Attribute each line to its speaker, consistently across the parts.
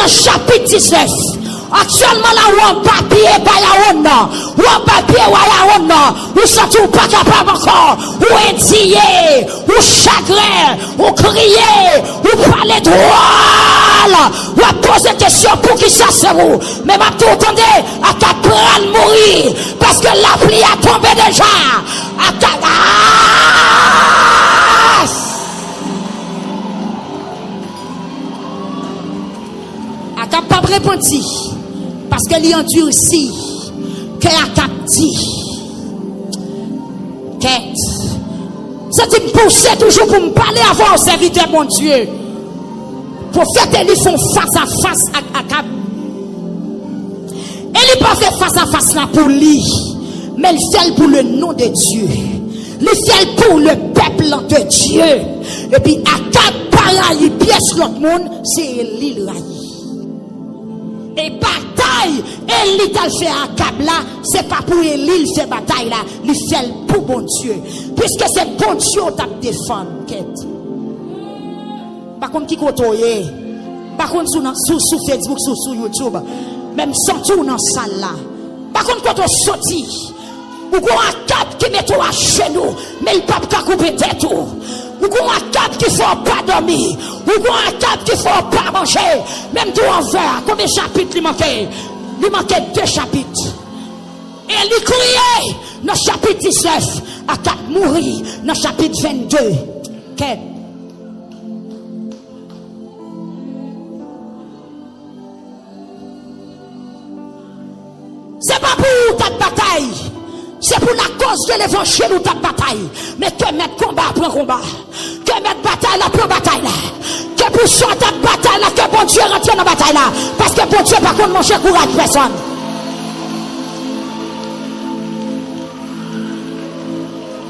Speaker 1: dans chapitre 19. Actuellement là, ou en papier, ou en papier, ou surtout pas capable encore, ou indigné, ou chagrin, ou crier, ou parler droit, ou poser des questions pour qui ça c'est vous. Mais ma tout entendez, à qu'à mourir, parce que la pluie a tombé déjà. À qu'à pas répondre. Parce que l'y endurci que Akab dit c'est une poussée toujours pour me parler avant au serviteur mon Dieu. Prophète Élie font face à face à Akab. Élie pas fait face à face là pour lui, mais il fait pour le nom de Dieu. Il fait pour le peuple de Dieu. Et puis Akab pareil pièce l'autre monde, c'est Élie raille. Et bataille, Élie t'a fait à Akab là, c'est pas pour Élie il fait bataille là, il fait pour bon Dieu. Puisque c'est bon Dieu qui t'a défendu. Par contre, qui côtoie, par contre, sur Facebook, sur YouTube, même sans tout dans la salle là. Par contre, quand on sortit, ou qu'on a Akab qui met tout à genoux, mais il ne peut pas couper tête tout. Ou qu'on a Akab qui ne faut pas dormir. Ou qu'on a Akab qui ne faut pas manger. Même tout en verre. Combien de chapitres il manquait? Il manquait 2 chapitres. Et il criait dans le chapitre 19. Akab mourit dans le chapitre 22. Quel? C'est pas pour ta bataille. C'est pour la cause de l'évangile ou ta bataille. Mais que mettre combat après combat. Que mettre bataille après bataille là. Que pour ça ta bataille là. Que bon Dieu rentre dans la bataille là. Parce que bon Dieu par contre manger courage personne.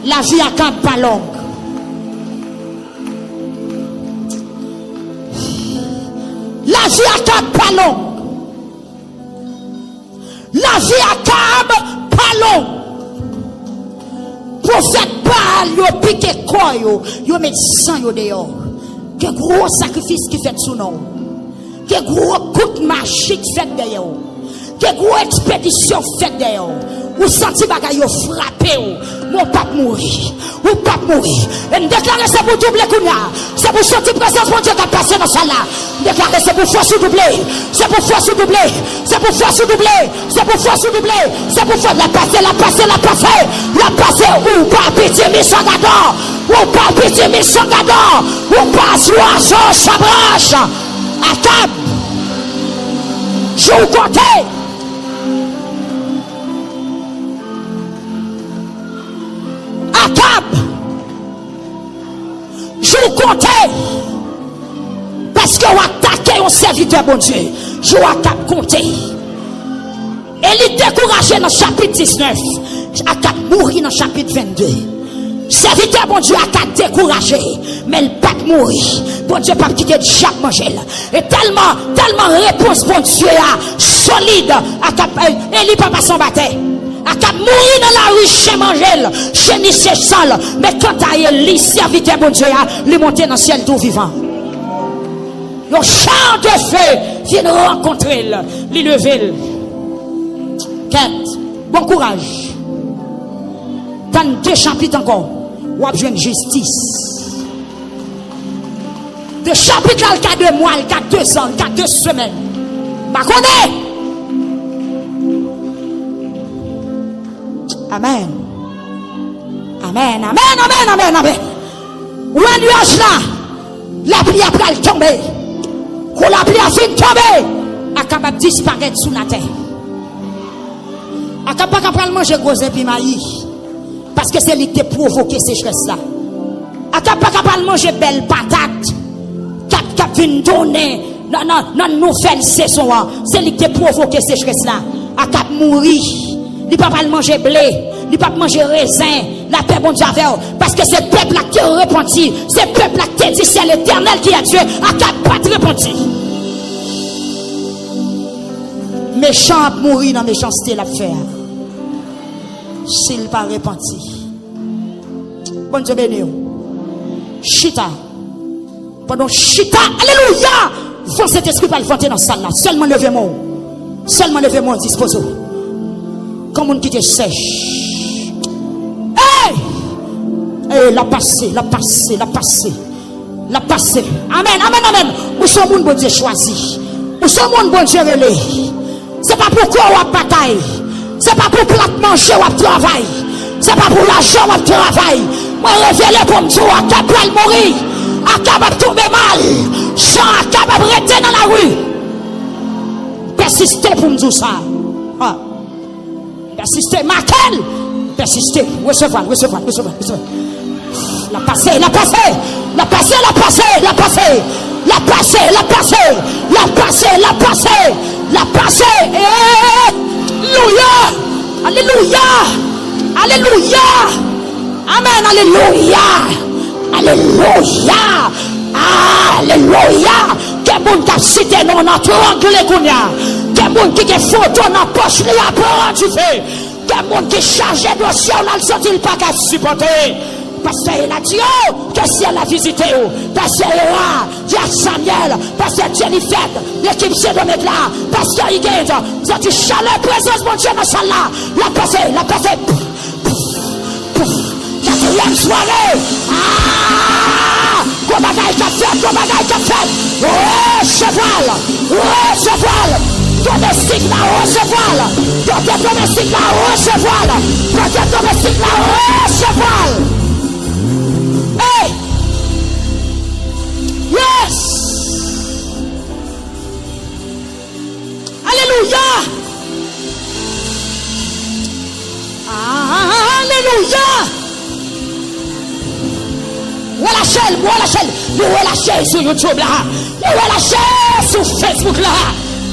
Speaker 1: La vie à Akab pas longue. La vie à Akab pas longue. La vie à Akab pas longue. Prophète Baal, yo piqué quoi yo met sang yo dehors. Quel gros sacrifice qui fait sous nous. Quel gros coup de magique fait derrière. Quel gros expédition fait derrière. Ou senti bagay yo frappé mon pape mourir. Ou pape mourir. Et me déclarer c'est pour doubler kounya. C'est pour sortir présence mon Dieu qui a passé dans ça là. Déclarer c'est pour force doubler. C'est pour force doubler. C'est pour force doubler. C'est pour force doubler. C'est pour force la passer, la passer, la passer. La passer ou pas pitié mais sans gadon. Ou pas pitié mais sans gadon. Ou pas oiseau chabrache. Akab. Je vous compte. Akab, je vous compte parce que vous attaquez un serviteur bon Dieu. Je vous Akab compter. Et il découragé dans le chapitre 19. Akab mourit dans le chapitre 22. Serviteur bon Dieu Akab découragé, mais il pas mourir. Bon Dieu pas quitter chaque manger. Et tellement réponse bon Dieu solide. Akab, il pas passer en bataille. Akab mourir dans la rue chez Mangel, chez Nissé Sal. Mais quand à Élie, serviteur bon Dieu, il monté dans le ciel tout vivant. Le char de feu vient rencontrer, il lever. Quête, bon courage. Dans 2 chapitres encore, ou a besoin de justice. 2 chapitres, il y a 2 mois, il y a 2 ans, il y a 2 semaines. Bah, connaît. Amen. Amen, amen, amen, amen, amen. Où un nuage là, la pluie a pris tomber. Quand la pluie a fini tomber, Akab a disparaître sous la terre. Akab pas capable de manger gros épi maïs. Parce que c'est lui qui a provoqué ces sécheresse là. Akab pas capable de manger belle patate. Cap vient donner dans nouvelle saison. C'est lui qui a provoqué ces sécheresse là. Akab mourit. Il ne peut pas manger blé, il ne peut pas manger raisin, la paix bon Dieu avec. Parce que c'est peuple là qui a repenti, c'est peuple là qui a dit c'est l'Éternel qui a tué, Akab pas repenti. Méchant mourir dans méchanceté la faire. S'il pas repenti. Bon Dieu béni. Chita. Pendant chita, alléluia. Faut cet esprit pas le voter dans la salle là. Seulement levez-moi. Seulement levez-moi, disposez. Comme on qui te sèche. Hey! Hey, la passé, la passé, la passé. La passé. Amen, amen, amen. Où sont mon bon Dieu choisi? Où sont mon bon Dieu relé? C'est pas pour quoi on bataille. C'est pas pour plat manger ou travail. C'est pas pour l'argent ou travail. Moi révélé pour me dire à capable mourir, à capable tomber mal, sans à capable rester dans la rue. Persister pour me dire ça. Ah. Persister, Maquel. Persister. Recevoir. La passé. Alléluia. Alléluia. Amen. Alléluia. Quel monde qui a cité non dans triangle kounya. Quel monde qui a photo dans poche li a prendre du feu. Quel monde qui chargé dossier on a le sorti le pas qu'à supporter. Parce qu'il a dit que si elle a visité, parce qu'il y a Samuel, parce qu'il y a Jennifer, l'équipe c'est de mettre là, parce qu'il y a vous avez dit chaleur, présence, mon Dieu, dans celle là. La passé. Quatrième soirée. Ah! Qu'on bagaille qu'a fait. Cheval. Domestique là, cheval. Domestique là, cheval. Hey! Yes! Alléluia! Alléluia! Où est la chaîne sur YouTube là? Où est la chaîne sur Facebook là?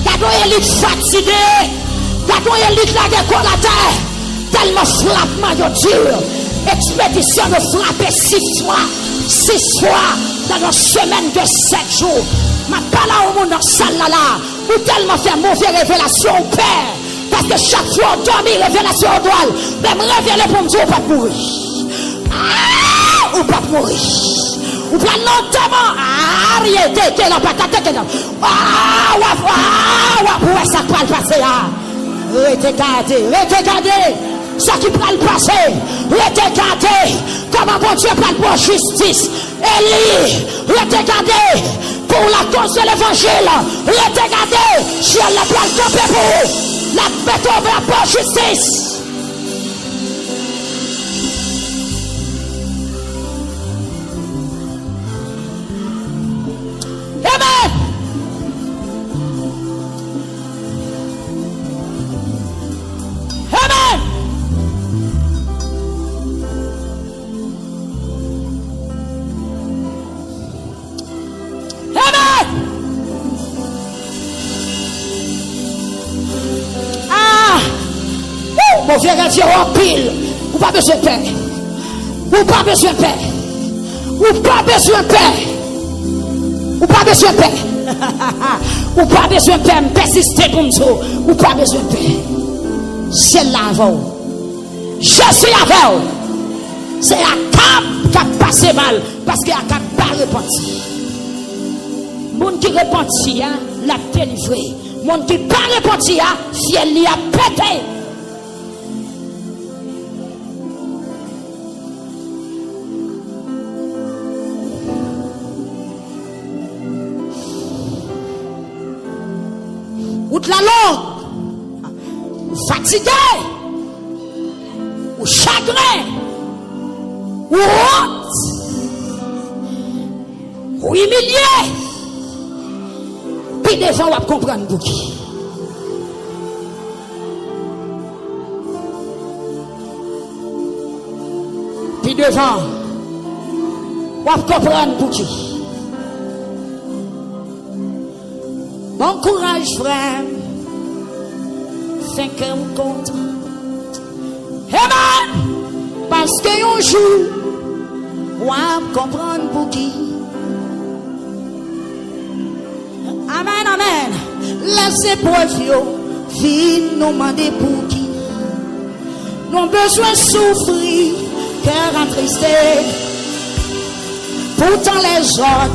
Speaker 1: Gardons élite fatigué. Gardons élite là qui est la terre. Tellement frappement de dur. Expédition de frapper 6 fois dans une semaine de 7 jours. Ma parole au monde dans salle là, ou tellement faire mauvaise révélation au Père. Parce que chaque fois on dormit, révélation au doigt. Même révéler pour me dire, ou pas mourir. Ou pas mourir. Ou pas longtemps. Arrêtez, la patate. Ouais, ça peut le passer. Regardez. Ça qui prend le passé, regardez comment mon Dieu prend pour justice. Élie, regardez pour la cause de l'évangile. Regardez, si elle la prend le camper pour la mettre ouverte pour justice. Amen. Mon vieux Dieu en pile. Ou pas besoin de paix. Ou pas besoin de paix. Ou pas besoin de paix. Ou pas besoin de paix. Ou pas besoin de paix. Persister pour nous. Ou pas besoin de paix. C'est là avant. Je suis avec vous. C'est la cap qui a passé mal. Parce qu'il y a cap pas repenti. Moun qui repenti, l'a délivré. Moun qui pas repenti, fiel li a pété. Ou de la langue, ou fatigué, ou chagrin, ou honte, ou humilié. Puis devant, on va comprendre pour qui. Puis devant, on va comprendre pour qui. Bon courage, frère. Fait que vous compte. Amen. Parce que un jour, on va comprendre pour qui. Amen, amen. Laissez pour viens nous demander pour qui. Nous avons besoin de souffrir, cœur attristé. Pourtant les gens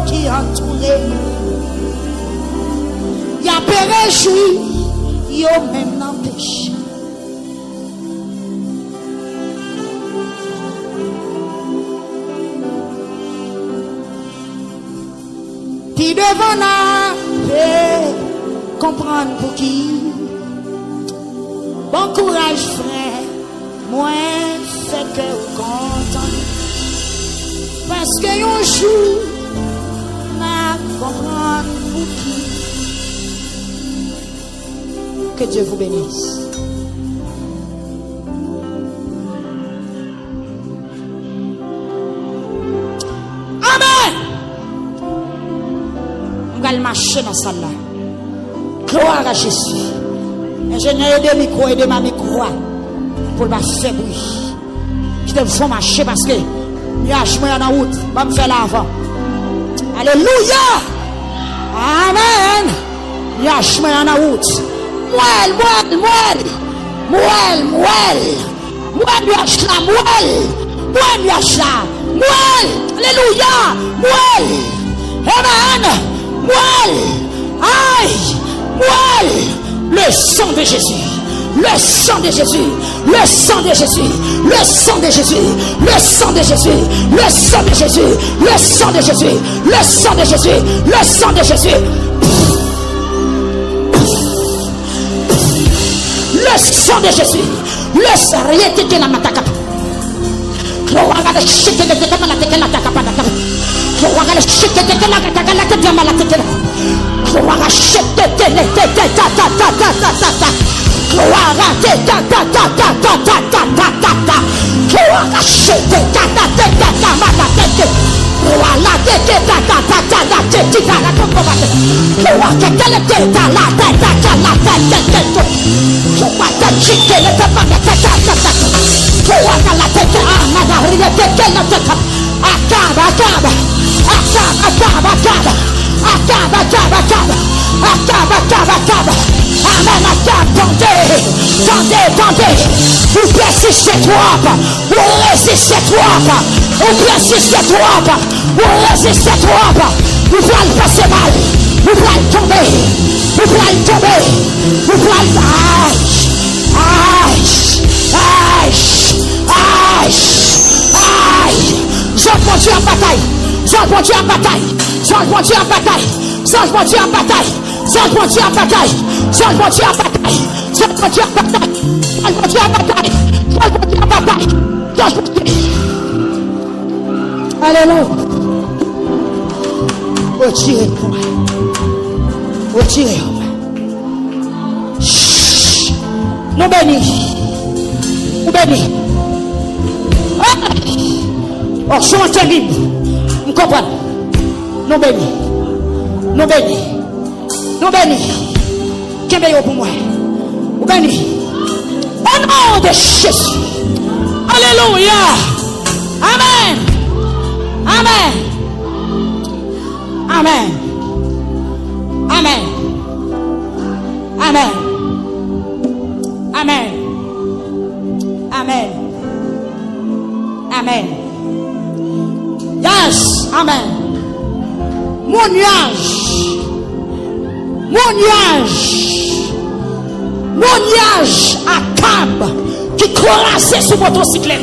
Speaker 1: qui entourent nous. n'a pas réjoui, yo même n'empêche. Puis devant n'a comprendre pour qui. Bon courage frère, moi fait que content. Parce que un jour, n'a comprendre pour qui. Que Dieu vous bénisse. Amen. On va marcher dans celle là. Gloire à Jésus. Ingénieur de micro et de ma micro pour le faire bruit. Je te fais marcher parce que nuage moi en route, va me faire l'avant. Alléluia. Amen. Nuage moi en route. Moelle nuage là, moelle nuage là, moelle. Alléluia. Moelle. Amen. Moelle. Aïe. Moelle. Le sang de Jésus. Le sang de Jésus, le sang de Jésus, le sang de Jésus, le sang de Jésus, le sang de Jésus, le sang de Jésus, le sang de Jésus, le sang de Jésus. Le sang de Jésus, le sang de la mataka. Gloire à Dieu, chute de la mataka. Gloire à Dieu, chute de la mataka. Gloire à chute de la mataka. Gloire à Dieu, gloire à chute Amen, attendez, vous persistez trop, vous résistez trop, vous persistez trop, vous résistez trop, vous pouvez passer mal, vous pouvez tomber, vous pouvez tomber, vous pouvez Jean-Pontier en bataille, Jean-Pontier en bataille, Jean-Pontier en bataille, Jean-Pontier en bataille, Jean-Pontier en bataille, Jean-Pontier en bataille, Jean-Pontier en bataille, Jean-Pontier en bataille, Jean-Pontier en bataille, Jean-Pontier. Alléluia. Retirez-moi. Retirez-moi. Nous bénis. Nous bénis. Oh, sont terribles. Nous comprenons. Nous bénis. Nous bénis. Nous bénis. Qu'est-ce que pour moi? Nous bénis. Au nom de Jésus. Alléluia. Amen. Amen. Amen. Amen. Amen. Amen. Amen. Amen. Yes. Amen. Mon nuage à cab qui corassait sur motocyclette.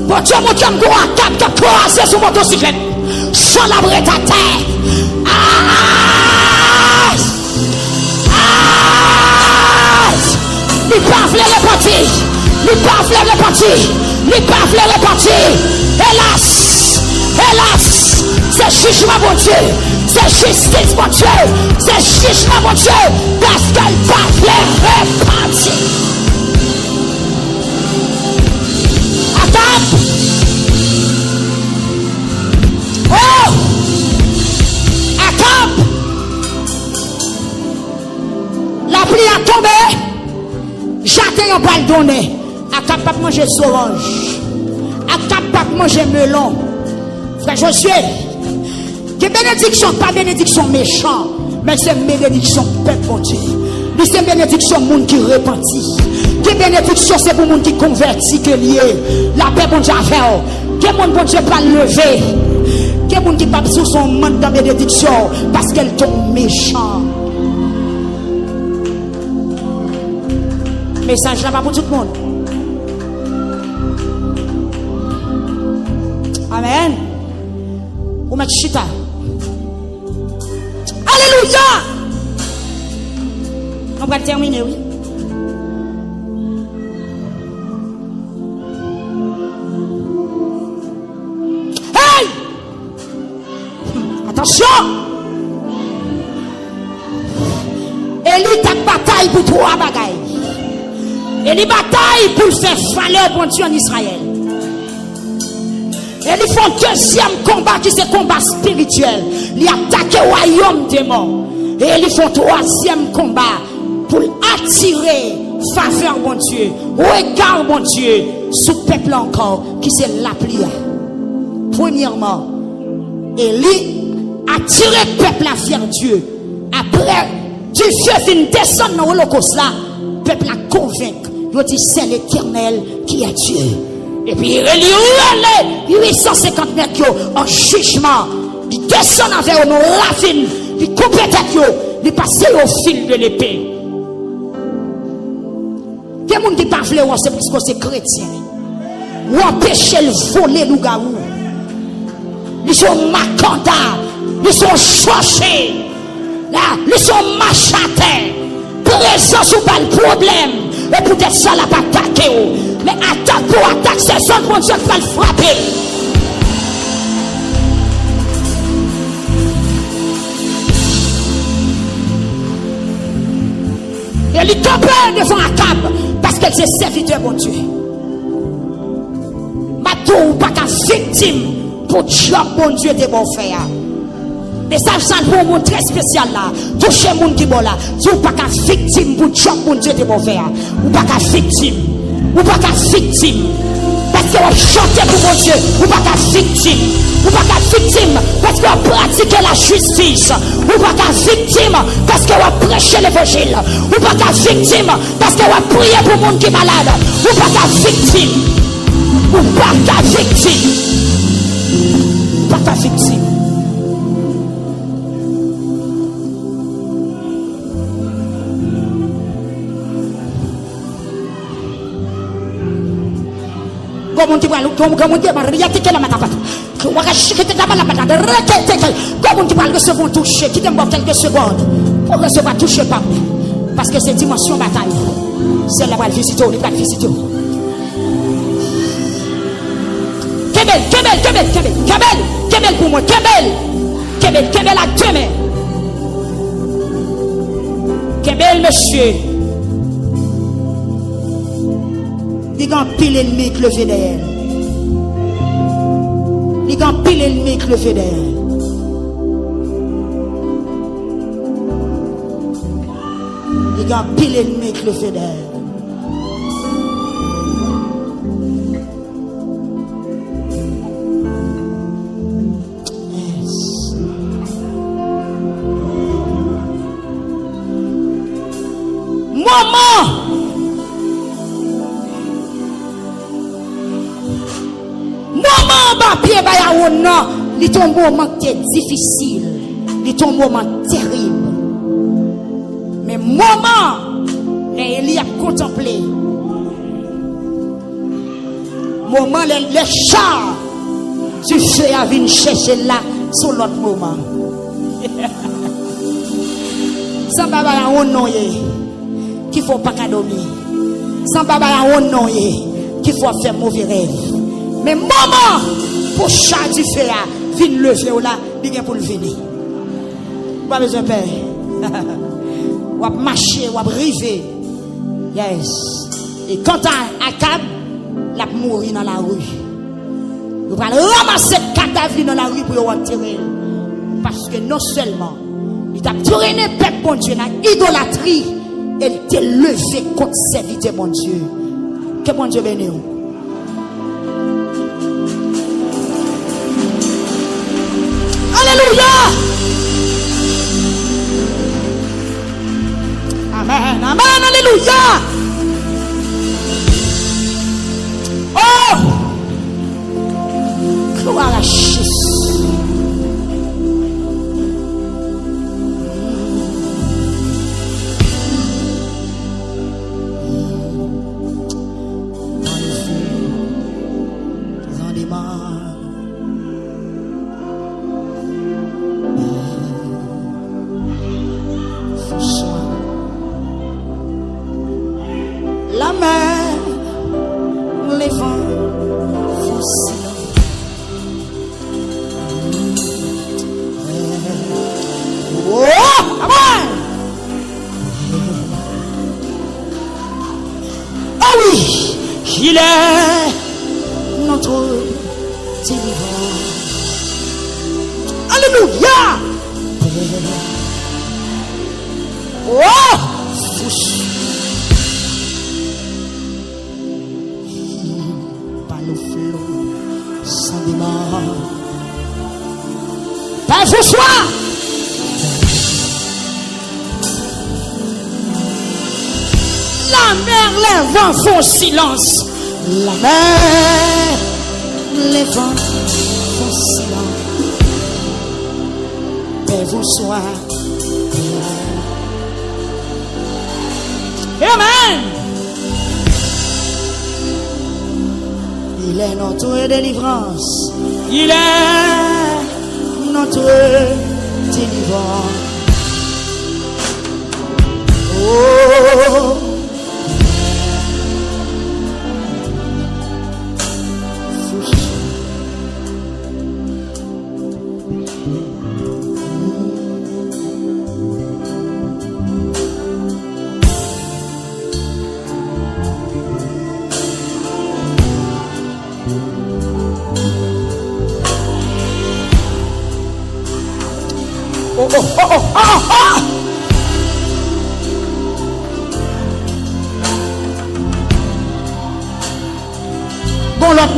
Speaker 1: Bon Dieu, mon Dieu, mon à cab qui corassait sur motocyclette. Sans la brette à terre. Il pas voulu repartir. Il pas voulu repartir. Il pas voulu repartir. Hélas, c'est jugement mon Dieu, c'est justice mon Dieu, c'est jugement mon Dieu, parce qu'elle va faire repartir. Attends. Oh! Attends. La pluie a tombé. J'attends pas le donner. Attends pas manger orange. Attends pas manger melon. Frère Josué, que bénédiction, pas bénédiction méchant, mais c'est bénédiction peuple bon Dieu. C'est bénédiction monde qui repentit. Que bénédiction c'est pour monde qui convertit que lié. La paix bon Dieu a fait. Que monde bon Dieu pas lever. Que monde qui pas sous son monde dans bénédiction parce qu'elle tombe méchant. Message là pas pour tout le monde. Amen. Ou mettre chita. Alléluia. On va terminer, oui. Hey! Attention! Élie t'a bataille pour trois bagailles. Élie bataille pour faire valeur pour Dieu en Israël. Élie font deuxième combat qui c'est combat spirituel. Il attaque le royaume des morts. Et Élie font troisième combat pour attirer faveur mon Dieu, regard mon Dieu, sous peuple encore qui c'est la prière. Premièrement, Élie attirer peuple vers Dieu. Après, Dieu vient descendre dans l'holocauste là, peuple a convaincu. Il dit c'est l'Éternel qui est Dieu. Et puis il relève 850 mètres en jugement. Il descend vers nos ravines, il coupe tête, il passe au fil de l'épée. Il y a des gens qui parlent, c'est parce que c'est chrétien. Ou empêcher le voler le garou. Ils sont macandats, ils sont cherchés, ils sont machatés. Présence ou pas le problème. Et peut-être ça l'a pas attaqué. Mais attaque pour attaque, c'est ça que mon Dieu va le frapper. Elle est tombée devant Akab parce qu'elle s'est serviteur mon Dieu. Matou ou pas qu'un victime pour job mon Dieu de bon faire. Et ça pour un monde très spécial là. Toucher mon qui bon là. Tu ou pas qu'un victime pour job mon Dieu de bon faire. Ou pas qu'un victime. Ou pas qu'un victime. Parce que vous chantez pour mon Dieu. Ou pas qu'un victime. Ou pas qu'un victime. Parce que vous pratiquez la justice. Ou pas qu'un victime. Parce que vous prêchez l'évangile. Ou pas qu'un victime. Parce que vous priez pour le monde qui est malade. Ou pas qu'un victime. Ou pas qu'un victime. Pas qu'un victime. Comment tu vas le recevoir toucher qui t'aime quelques secondes pour recevoir toucher par parce que c'est dimension bataille. C'est là où elle visite, il va visiter. Kebel pour moi, Kebel à deux mains. Kebel monsieur. Il y a un pile ennemi qui le fait derrière. Il y a un pile ennemi qui le fait derrière. Il y a un pile ennemi qui le fait derrière. Maman! Pied ba non, il est un moment qui est difficile, il est un moment terrible. Mais moment, il a contemplé. Moment, les chars du feu à venir chercher là sur l'autre moment. Sans baba ya non qu'il faut pas dormir. Sans baba ya non qu'il faut faire mauvais rêve. Mais maman, pour chat du feu, vin lever là, il vient pour le venir. Pas besoin de peur. On va marcher, on va river. Yes. Et quand Akab, la mourir dans la rue. On va ramasser le cadavre dans la rue pour enterrer. Parce que non seulement, il a traîné peuple bon Dieu dans l'idolâtrie, il t'a levé contre serviteur mon Dieu. Que bon Dieu bénisse. Alléluia. Amen, amen, alléluia. Oh, gloire à Jésus. délivrance. Alléluia. Oh, par le flot sans démarre. Père Joshua. La mer, les vents font silence. La mer, les vents font silence. Père Joshua. Amen. Il est notre délivrance. Il est notre délivrance. Oh. Bon l'autre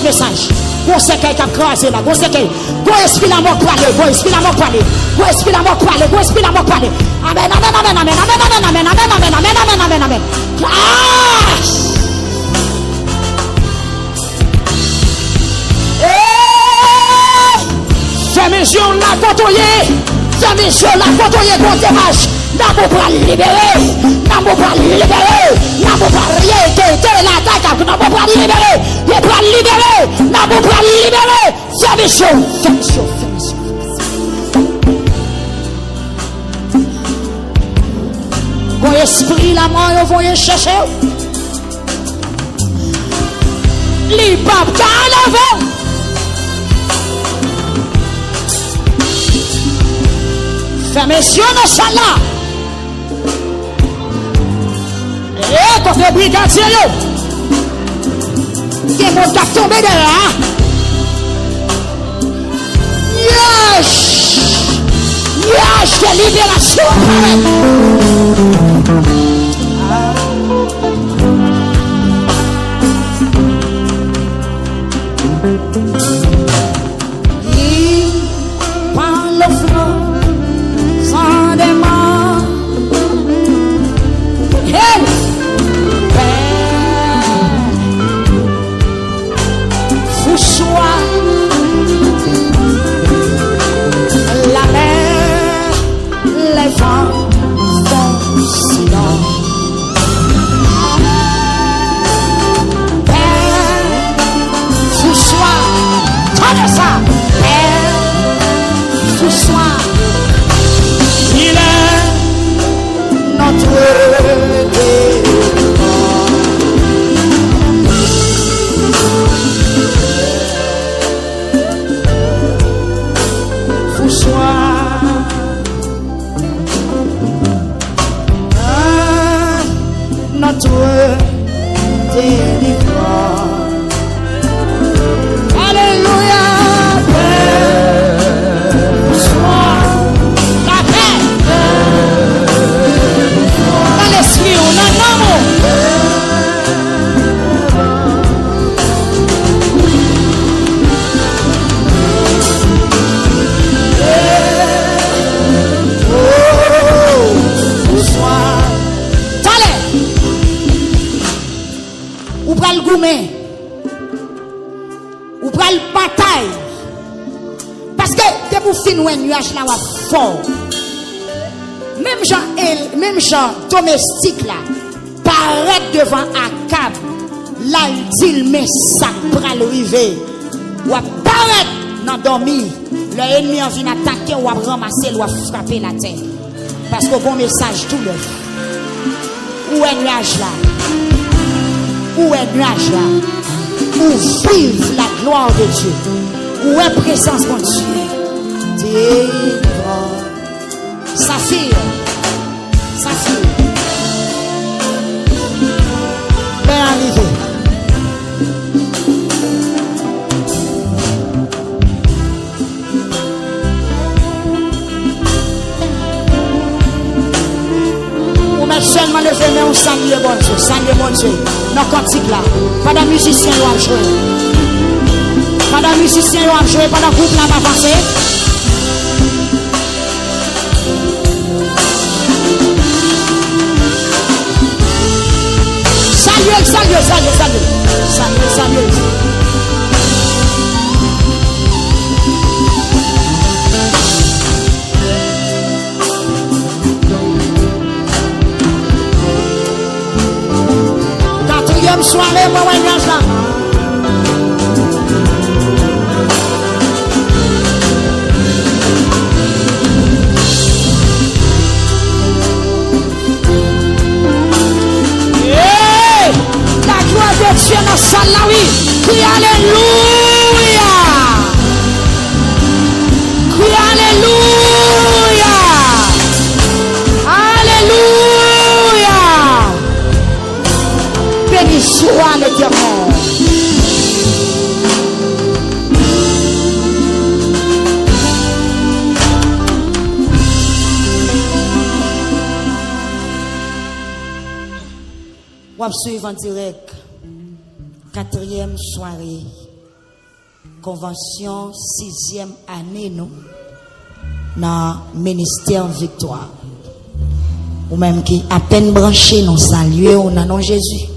Speaker 1: message. Bon c'est qui a crasé là. Bon c'est qui. Bon esprit la mort parler. Bon esprit la mort parler. Bon esprit la mort parler. Bon esprit la mort parler. Amen, amen, amen, amen, amen, amen, amen, amen, amen, amen, amen, amen, amen. Fais mes yeux la côtoyer. Fais mes yeux la côtoyer pour démarche. N'a pas pas libérer. N'a pas pas libérer. N'a pas pas rien. T'es la tête. N'a pas pas libérer. N'a pas libérer. N'a pas pas libérer. Fais mes yeux. Fais mes yeux. Fais mes yeux. Bon esprit la mort, vous voyez chercher. Les papes à l'avant. Fais mes yeux dans ça là. Et quand le brigadier, il y a mon cap tombé derrière. Yes! Yes, de libération. Il prend le flot sans démon. Hey! Fouchoua. La mer, les vents font silence. Fouchoua. Tenez ça. Fouchoua. Il est notre notre délivrance. Alléluia. Sois la paix. Dans l'esprit, on a l'amour. Ou pral goumen, ou pral bataille, parce que dès vous finissez un nuage là fort, même gens domestique là, paraît devant Akab, là il dit mais ça pral river, ou apparaît dans dormi, l'ennemi en vient attaquer ou ramasser ou frapper la terre, parce que bon message tout le, où est nuage là? Où est nuage là? Où vive la gloire de Dieu? Où est présence de Dieu? Délivrance. Saphir. Ben arrivé. seulement lever mais on salue bon Dieu. Salue bon Dieu. Dans le cantique là. Pas de musicien qui va jouer. Pas de musicien qui va jouer. Pas de groupe là va passer. Salut, salut, salut, salut. Salut, salut. Quatrième soirée, moi, là. Dieu dans la salle là, oui. Crie alléluia. Crie alléluia. Alléluia. Béni soit l'Éternel. On va suivre en direct. Quatrième soirée, convention, 6e année, nous, dans le ministère Victoire. Ou même qui à peine branché, nous saluons au nom de Jésus.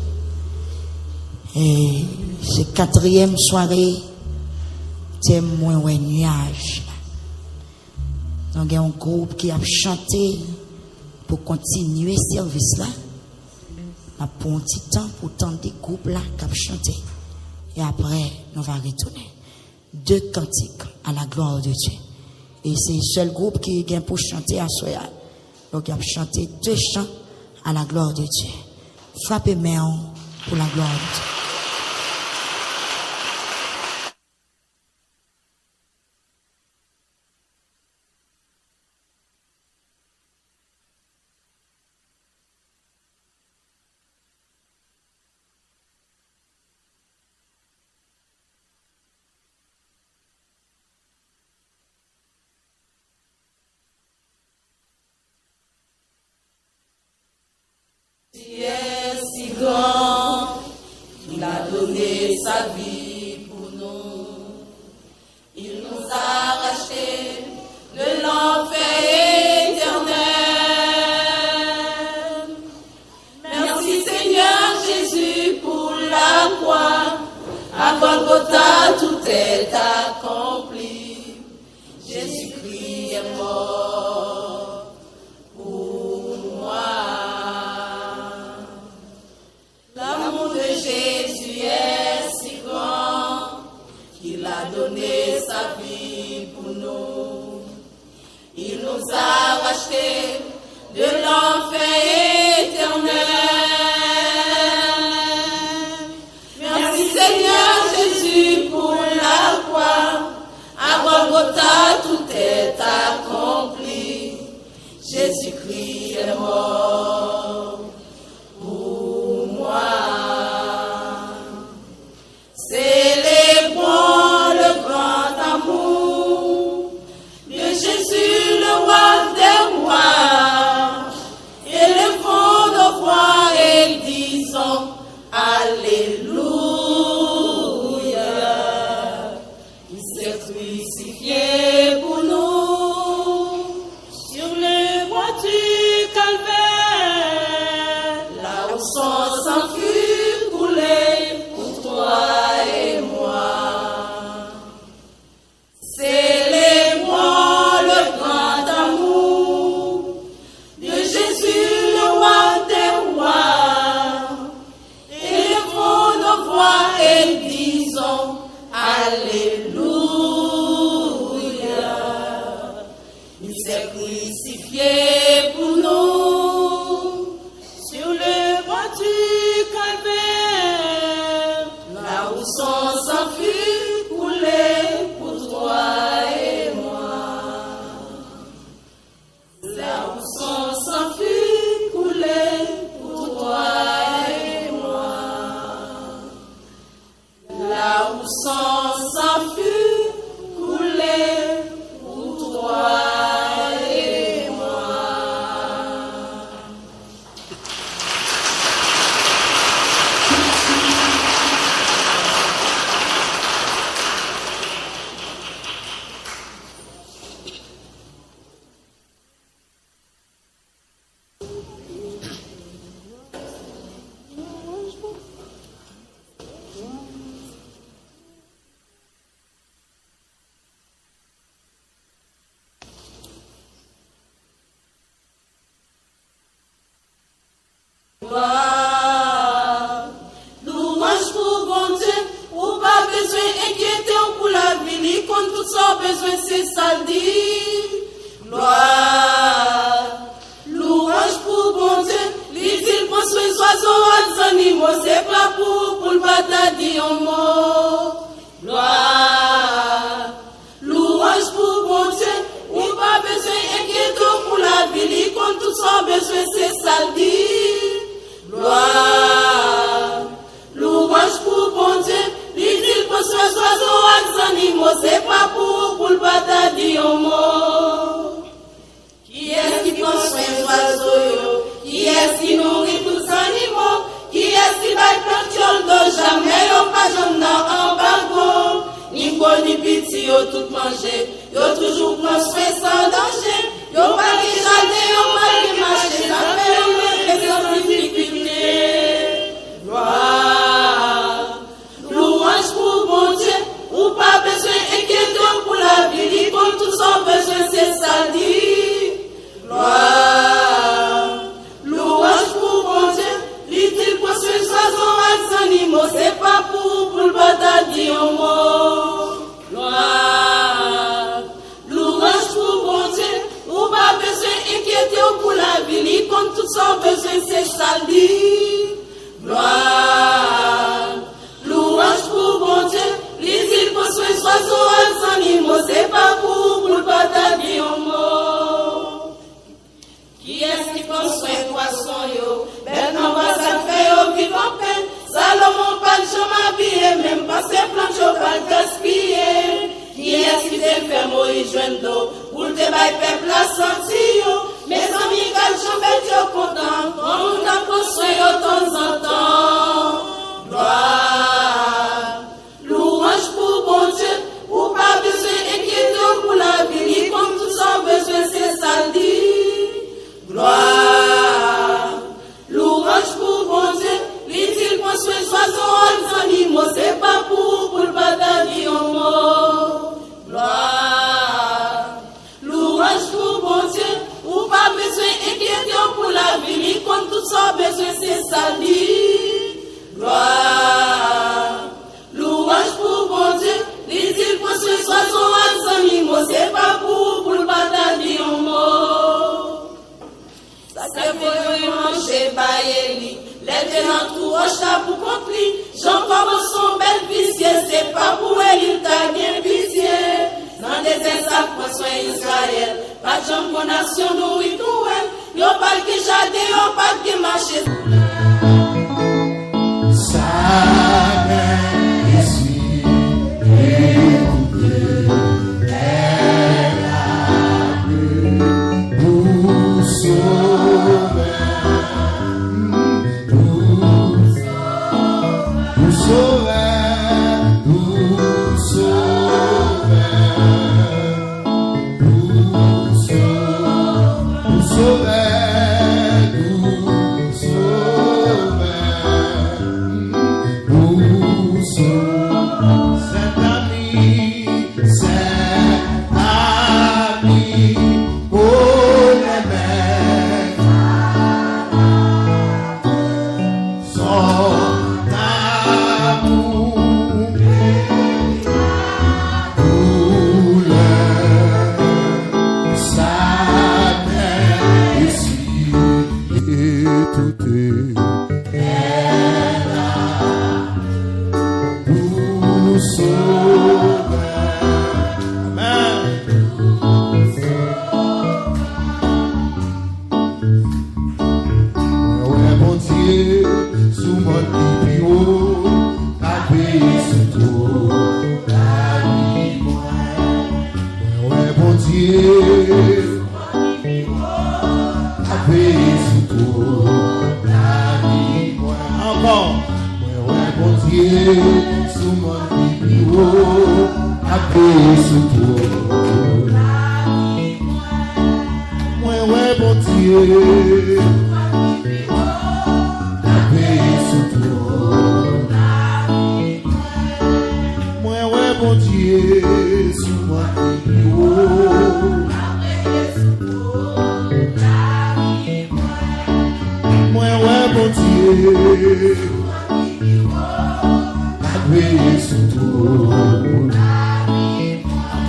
Speaker 1: Et c'est 4e soirée, témoin nuage. Nous avons un groupe qui a chanté pour continuer ce service-là. Pour un petit temps, pour tenter des groupes là qui ont chanté. Et après, nous allons retourner. 2 cantiques à la gloire de Dieu. Et c'est le seul groupe qui vient pour chanter à Soya. Donc, il a chanté 2 chants à la gloire de Dieu. Frappez main pour la gloire de Dieu.
Speaker 2: Sa vie pour nous, il nous a rachetés de l'enfer éternel. Merci Seigneur Jésus pour la croix, à Golgotha tout est accompli. Jésus-Christ est mort pour moi. L'amour de Jésus est si grand qu'il a donné sa vie pour nous. Il nous a rachetés de l'enfer éternel. Merci Seigneur Jésus pour la croix. À Golgotha tout est accompli. Jésus-Christ est mort pour moi. Célébrons le grand amour de Jésus, le roi des rois. Élevons nos voix et disons Alléluia. Il s'est crucifié pour nous sur le bois du calvaire. besoin, c'est ça le dit. Gloire, louange pour bon Dieu. L'île prend soin des oiseaux, des animaux, c'est pas pour le bataille dire un mot. Gloire, louange pour bon Dieu. Ou pas besoin inquiéter pour la vie, il compte tout son besoin, c'est ça le dit. Gloire, louange pour bon Dieu. L'île prend soin des oiseaux, des animaux, c'est pas pour le bataille dire un mot. Qui est-ce qui prend soin des oiseaux? Qui est-ce qui nourrit tous les animaux? Qui est-ce qui va planter d'eau? Jamais y'a pas jamais en embargo. Ni bon ni pitié, y'a tout mangé. Y'a toujours prend soin sans danger. Y'a pas de jardin, y'a pas de marché. Ça fait sans difficulté. Gloire, louange pour bon Dieu. Ou pas besoin inquiéter pour la vie. Il compte tout son besoin, c'est ça dit. Gloire, louange pour bon Dieu. L'île pour soin des oiseaux, des animaux, c'est pas pour le bataille dire un mot. Gloire, louange pour bon Dieu. Ou pas besoin inquiéter pour la vie. Il compte tout son besoin, c'est ça dit. Gloire, louange pour bon Dieu. L'île pour soin des oiseaux, des animaux, c'est pas pour le bataille dire un mot. Qui est-ce qui prend soin de poisson yo? Ben non, va ça fait yo vivre en peine. Salomon pas de jamais habillé, même pas ses plantes yo pas gaspillé. Qui est-ce qui te fait mourir joindre d'eau? Pour te bailler peuple la senti yo. Mes amis quand j'en vais yo content, on a prend soin yo de temps en temps. Gloire, louange pour bon Dieu. Ou pas besoin inquiéter pour la vie, il compte tout son besoin, c'est ça le dit. Gloire, louange pour bon Dieu. L'île prend soin des oiseaux, des animaux, c'est pas pour le bataille dire un mot. Gloire, louange pour bon Dieu. Ou pas besoin inquiéter pour la vie, il compte tout son besoin, c'est ça le dit. Gloire, louange pour bon Dieu. L'île prend soin des oiseaux, des animaux, c'est pas pour le bataille dire un mot. Ça fait manger bailler les tenants tout rocha pour compris. Jean comme son bel pitié, c'est pas pour elle, il t'a bien pitié. Dans des insacts, prends soin Israël. Pas de gens pour nation, nourrit tout elle. Y'a pas de jardin, y'a pas de marché.
Speaker 3: Ça m'est ici, elle a pu nous sauver.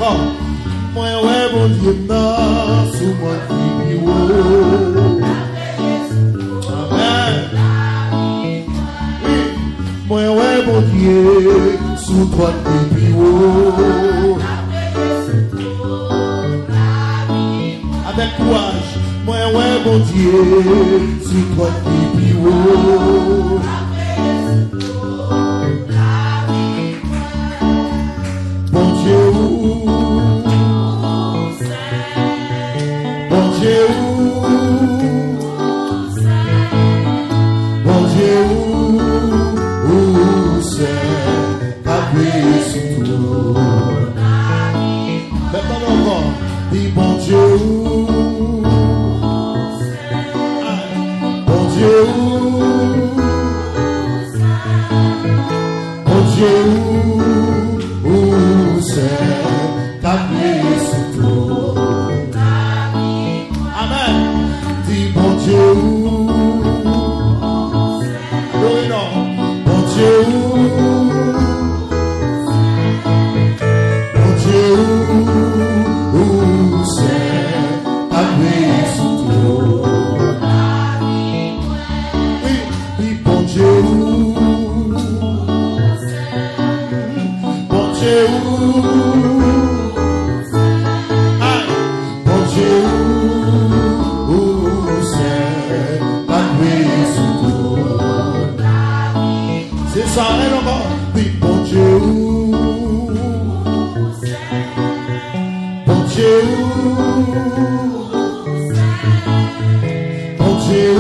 Speaker 4: Encore.
Speaker 3: Moi, ouais, mon Dieu, non, sous moi qui haut. Amen. Oui, moi, ouais, mon Dieu, sous toi qui haut. Avec courage, moi, ouais, mon Dieu, sous toi qui haut. Bon Dieu, bon Dieu, bon Dieu, où c'est tapé sous tout. Maintenant encore, dis bon Dieu, bon Dieu, bon Dieu, où c'est tapé sous tout. Amen. Dis bon Dieu, oui, non, bon Dieu, bon Dieu, où c'est tapé sous tout. Oui, dis bon Dieu, bon Dieu, ah, bon Dieu, où c'est tapé sous tout. C'est ça, elle encore, dis bon Dieu, bon Dieu, bon Dieu,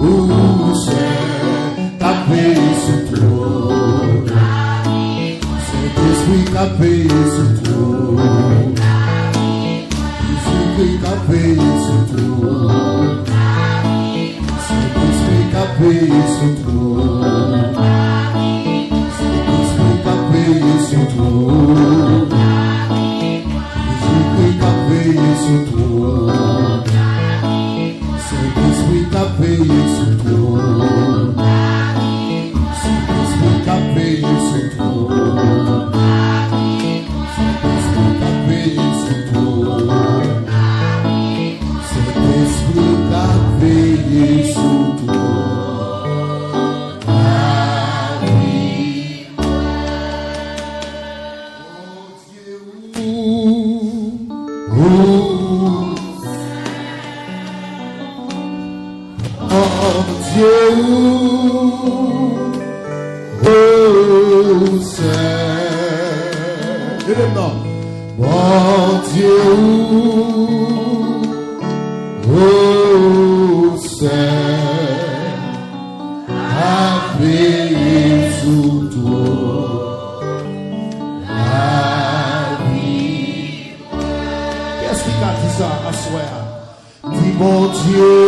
Speaker 3: où c'est tapé sous tout. Saint-Esprit tapé sous tout. Jésus-Christ tapé sous tout. Saint-Esprit tapé sous tout. Saint-Esprit tapé sous tout. Jésus-Christ tapé sous tout. Saint-Esprit tapé sous tout. Saint-Esprit tapé sous tout. Saint-Esprit tapé sous tout. Saint-Esprit tapé sous tout. Mon Dieu, où c'est tapé sous tout la vie. Qu'est-ce qui a dit ça à soi? Dis mon Dieu,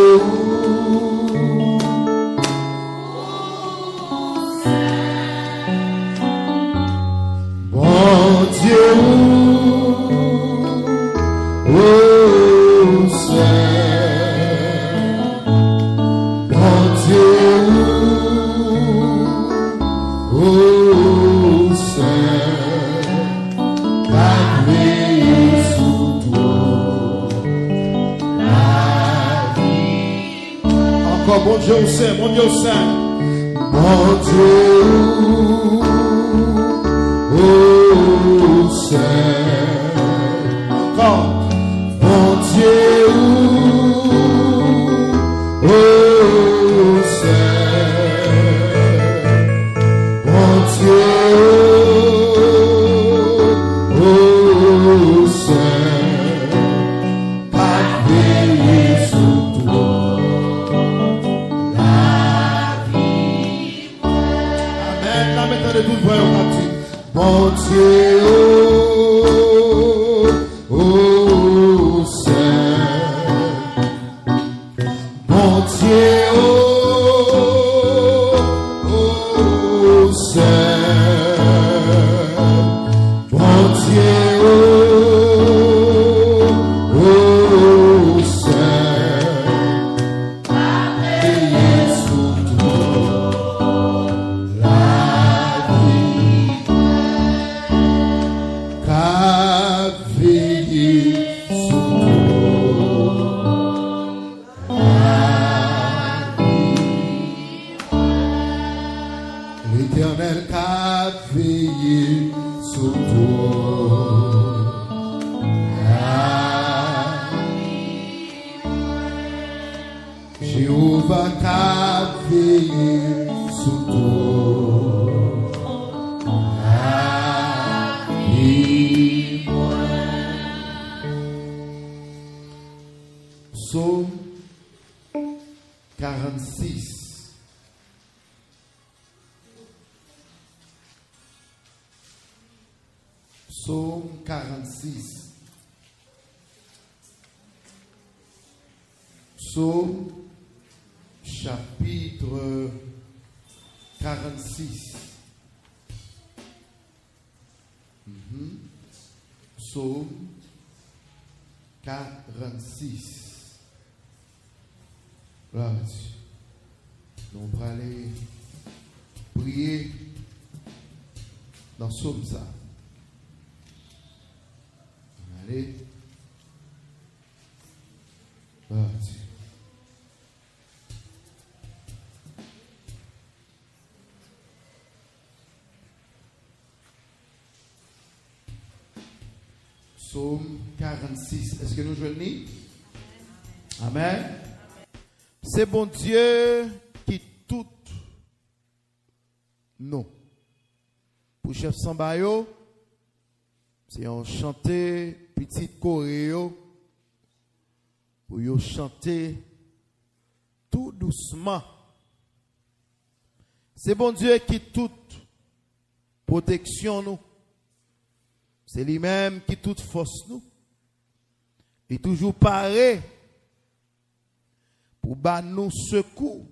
Speaker 3: mon Dieu, où c'est, mon Dieu, où c'est tapé sous tout la vie. Encore mon Dieu c'est, mon Dieu c'est, mon Dieu, où c'est. Encore, mon Dieu, où c'est, mon Dieu, où c'est, tapé sous tout la vie. Amen. La méthode de toute voix, on a dit, mon Dieu, où c'est, mon Dieu, où c'est, mon Dieu, où c'est, tapé sous tout la vie. Jéhovah qu'a veillé sous toi. Psaume 46. Psaume 46. Psaume chapitre 46. Psaume 46. Gloire à Dieu. Nous allons aller prier dans ce psaume. Ça. Allez. Gloire à Dieu. Psaume 46. Est-ce que nous joignons? Amen. C'est bon Dieu qui tout non. Pour chef Sambayo, c'est un chanter petite choréo pour yo chanter tout doucement. C'est bon Dieu qui toute protection nous. C'est lui-même qui toute force nous. Il est toujours paré pour battre nous secours,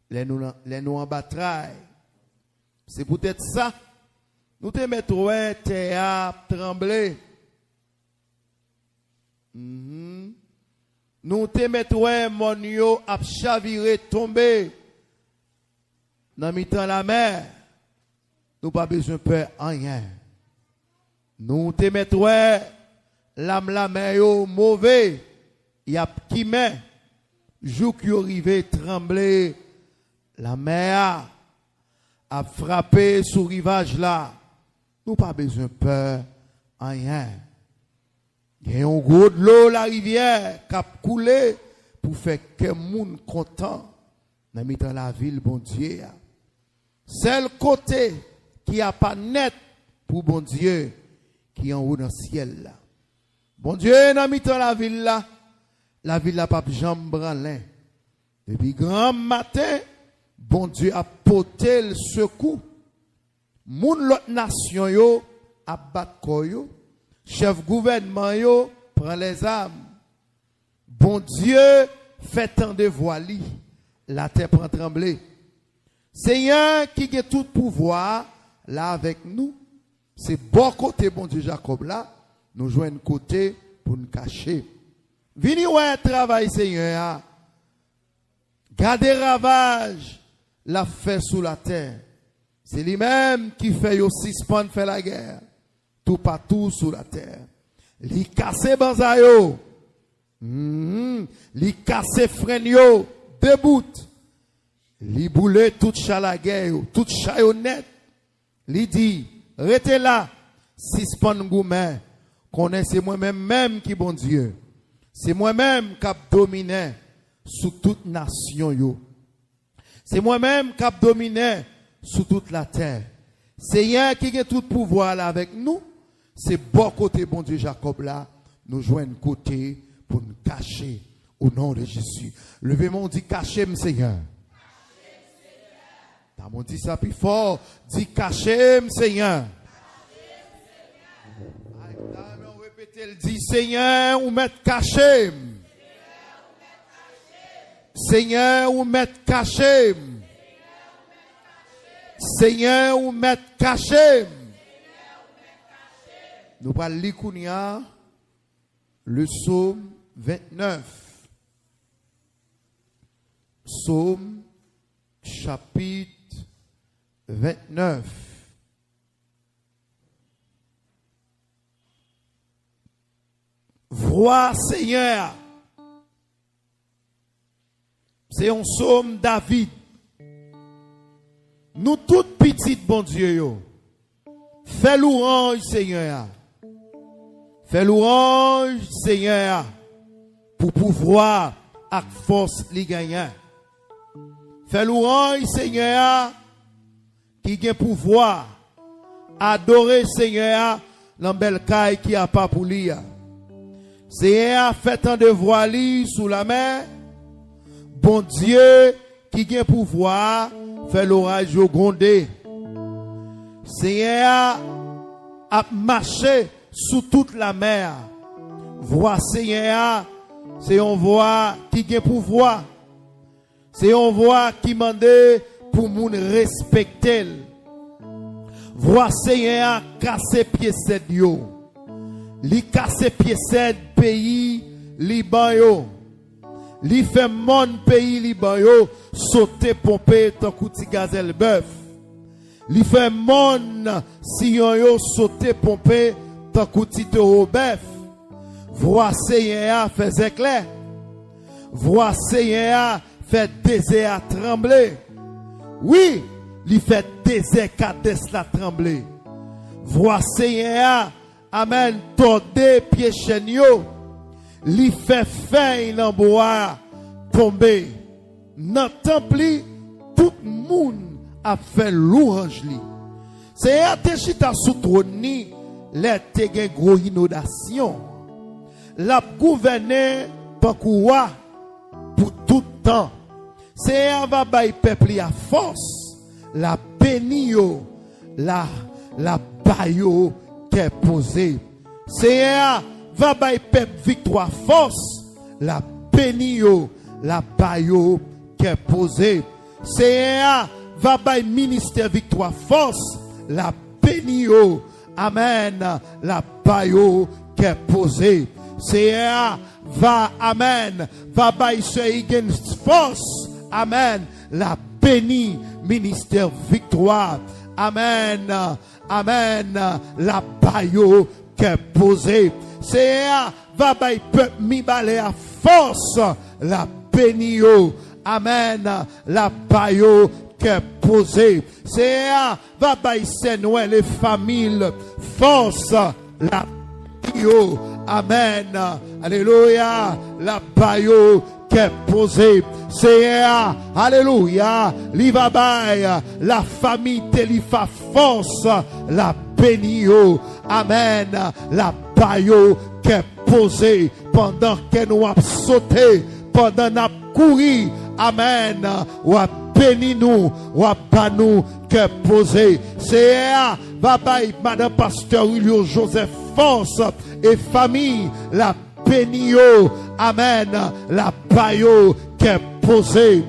Speaker 3: les nous en bataille. C'est peut-être ça. Nous te mettons terre trembler. Nous te mettons mon yo à chavirer tomber. Dans mi-temps la mer. Nous pas besoin de peur rien. Nous te mettons la mer yo mauvais. Y a qui met jour qui arrive trembler, la mer a frappé sur rivage là. Nous pas besoin de peur, rien. Il y a un gros de l'eau, la rivière, qui a coulé pour faire que monde content dans la ville, bon Dieu. C'est le côté qui a pas net pour bon Dieu qui est en haut dans le ciel là. Bon Dieu, dans la ville là. La ville n'a pas jambe branlée. Depuis grand matin, bon Dieu a porté le secours. Moun l'autre nation yo a battre yo. Chef gouvernement yo prend les armes. Bon Dieu fait tant de voile. La terre prend trembler. Seigneur qui a tout pouvoir là avec nous. C'est bon côté bon Dieu Jacob là. Nous jouons un côté pour nous cacher. Vini ouais travail Seigneur. Gardez ravage la fait sous la terre. C'est lui-même qui fait yo suspend fait la guerre. Tout partout sous la terre. Li casse banzayo. Li casse frein yo debout. Li boule toute chalaguer toute chayonnette. Li dit restez là suspend goumen. Connaissez moi-même qui bon Dieu. C'est moi-même qui a dominé sous toute nation yo. C'est moi-même qui a dominé sous toute la terre. Seigneur qui a tout pouvoir là avec nous. C'est bon côté bon Dieu Jacob là. Nous joignons côté pour nous cacher au nom de Jésus. Levez-moi, dit cachez-moi Seigneur. T'as mon dit ça plus fort. Dit cachez-moi Seigneur. Elle dit Seigneur ou mettre caché. Seigneur ou mettre caché. Seigneur ou mettre caché. Nous parlons l'Ikounia, le psaume 29. Psaume chapitre 29. Vois Seigneur. C'est un psaume David. Nous toutes petites, bon Dieu, yo. Fais louange, Seigneur. Fais louange, Seigneur. Pour pouvoir ak force li gagnant. Fais louange Seigneur qui a pouvoir. Adorer Seigneur dans belle caille qui a pas pour lui. Seigneur fait un devoir li sous la mer. Bon Dieu qui a pouvoir fait l'orage au grondé. Seigneur a marché sous toute la mer. Voix Seigneur, c'est une voix qui a pouvoir. C'est une voix qui mande pour moun respecter. Voix Seigneur casser pied set yo. Li casser pied set pays Liban yo. Li fait mon pays Liban yo sauter pomper tant kouti gazelle bœuf. Li fait mon Sion yo sauter pomper tant kouti taureau bœuf. Voix Seigneur fait éclair. Voix Seigneur fait désert trembler. Oui, il fait désert la trembler. Voix Seigneur, amen, tordé pied chenio. Il fait fin en bois tomber. Dans temple, tout le monde a fait louange li. Seigneur te chita sous trône, les te gen gros inondation. La gouverner tant quoi pour tout temps. Seigneur va bay peuple à force, la bénio, la bayo qu'est posée. Seigneur va bay peuple victoire force, la bénio, la bayo qu'est posée. Seigneur va bay ministère victoire force, la bénio, amen, la bayo qu'est posée. Seigneur va, amen, va bay ce force. Amen. La béni ministère victoire. Amen. Amen. La bayo qu'est posée. Seigneur va bay peuple mi balé à force. La béni yo. Amen. La bayo qu'est posée. Seigneur va bay Seigneur les familles force. La yo. Amen. Alléluia. La bayo qu'est posée. Seigneur, alléluia, li va bay, la famille te li fa force, la bénio, amen, la bayo qu'est posée, pendant que nous avons sauté, pendant nous avons couru, amen, ou a béni nous, ou a pas nous qu'est posée. Seigneur, va bay, madame pasteur William Joseph force, et famille, la bénio, amen, la bayo qu'est posé.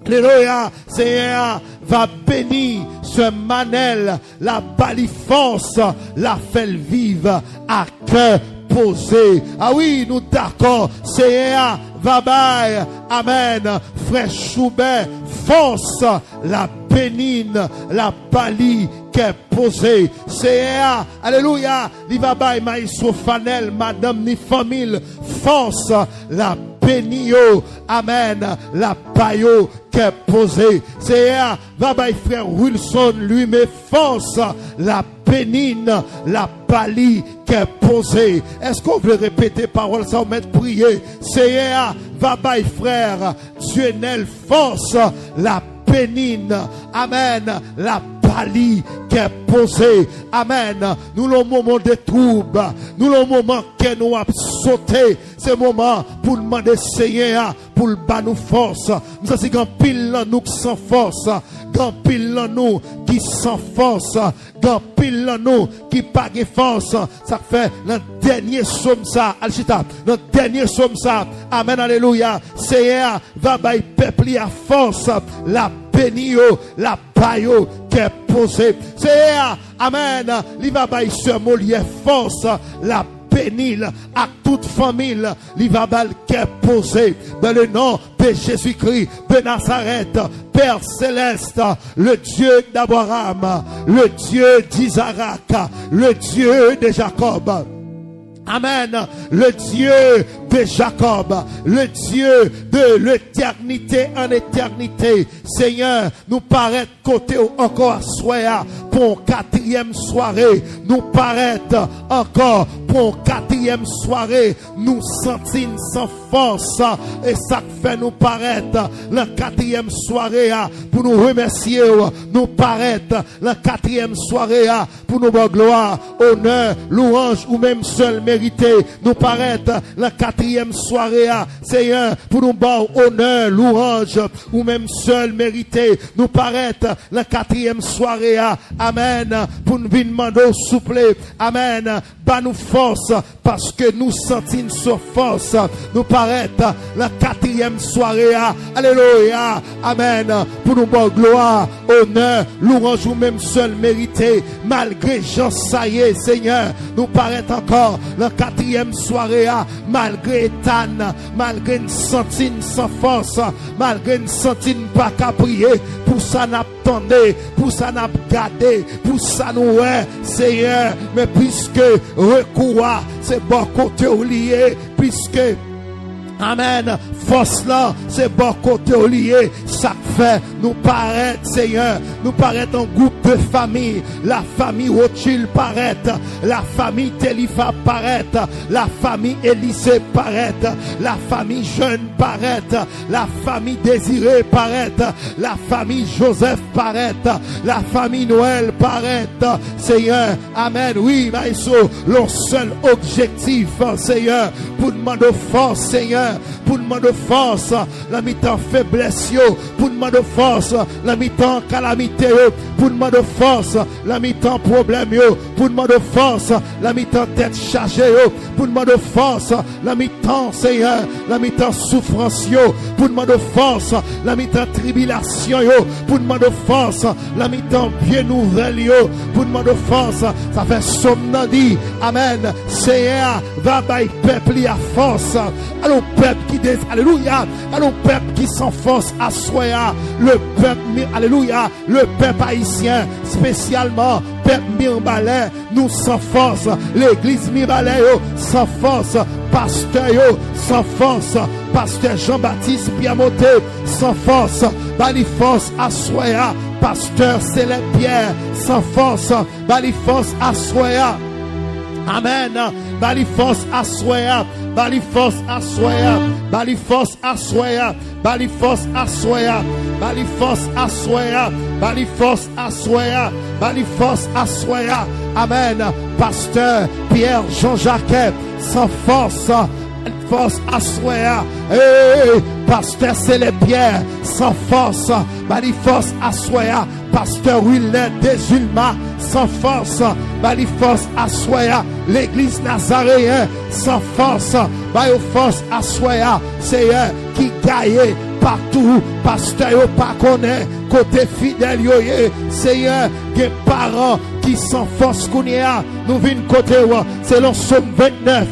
Speaker 3: Alléluia, Seigneur va bénir ce Manel, la bali force, la fait vivre à cœur posé. Ah oui, nous d'accord, Seigneur va bailler, amen, frère Choubert, force, la bénigne, la bali qu'est posée. Seigneur, alléluia, il va bailler Maïso Fanel, madame ni famille, force, la bénio, amen, la bayo qu'est posée. Seigneur, va bailler frère Wilson, lui met force, la bénigne, la bali qu'est posée. Est-ce qu'on veut répéter parole sans mettre prier? Seigneur, va bailler frère Duenel force, la bénigne, amen, la bali qu'est posée, amen. Nous le moment de trouble, nous le moment que nous avons sauté, c'est le moment pour demander Seigneur pour le bas nous force. Nous avons grand pile nous qui sans force, grand pile nous qui sans force, grand pile nous qui pas de force. Ça fait le dernier somme ça, Alchita, le dernier somme ça, amen, alléluia. Seigneur va bailler peuple à force, la bénio, la bayo qu'est posée. Seigneur, amen, il va bailler ce Molière force, la bénil à toute famille, il va bailler qu'est posée dans le nom de Jésus-Christ de Nazareth, Père céleste, le Dieu d'Abraham, le Dieu d'Isaac, le Dieu de Jacob. Amen. Le Dieu de Jacob, le Dieu de l'éternité en éternité. Seigneur, nous paraît côté encore soir pour quatrième soirée, nous paraît encore pour quatrième soirée, nous sentons sans force et ça fait nous paraître la quatrième soirée pour nous remercier, nous paraître la quatrième soirée pour nous voir gloire, honneur, louange ou même seul mérité, nous paraître la quatrième soirée, Seigneur, pour nous voir honneur, louange ou même seul mérité, nous paraître la quatrième soirée, amen, pour nous demander souple, amen, bah nous force parce que nous sentons sur force, nous paraître la quatrième soirée, alléluia, amen, pour nous voir gloire, honneur, louange ou même seul mérité, malgré Jean ça y est, Seigneur, nous paraît encore la quatrième soirée, malgré Ethan, malgré une sentine sans force, malgré une sentine pas qu'à prier, pour ça n'attendez, pour ça n'a gardé, pour ça nous est, Seigneur, mais puisque recours, c'est bon côté lié, puisque amen, force là, c'est bon côté lié, ça fait nous paraît, Seigneur, nous paraît un groupe de famille, la famille Rothschild paraît, la famille Telifa paraît, la famille Élysée paraît, la famille Jeune paraît, la famille Désiré paraît, la famille Joseph paraît, la famille Noël paraît, Seigneur, amen, oui, maïso, le seul objectif, Seigneur, pour demander force, Seigneur, pour demander force, la mi-temps faiblesse, pour demander force, la mi-temps calamité, pour demander force, la mi-temps problème, pour demander force, la mi-temps tête chargée, pour demander force, la mi-temps, Seigneur, la mi-temps souffrance, pour demander force, la mi-temps tribulation, pour demander force, la mi-temps bien nouvelle, pour demander force, ça fait somme dit, amen, Seigneur, va bailler peuple à force, alors peuple qui alléluia, alors peuple qui s'enfonce à soi, le peuple, alléluia, le peuple haïtien, spécialement peuple Mirbalais, nous sans force, l'église Mirbalais, sans force, pasteur, sans force, pasteur Jean-Baptiste Piamoté, sans force, bali force à soi, pasteur Céleste Pierre, sans force, bali force à soi, amen, bali force à soi, bali force à soi, bali force à soi, bali force à soi, bali force à soi, bali force à soi, bali force à soi, amen, pasteur Pierre Jean-Jacques, sans force, force à soi, pasteur Céleste Pierre, sans force, bali force à soi, pasteur Willem Desulma, sans force, bali force à soi, l'église Nazaréen, sans force, bali force à soi, Seigneur, qui gagne partout, pasteur pas connaît, côté fidèle, Seigneur, des parents qui sans force qu'on y a, nous venons côté, c'est le Somme 29,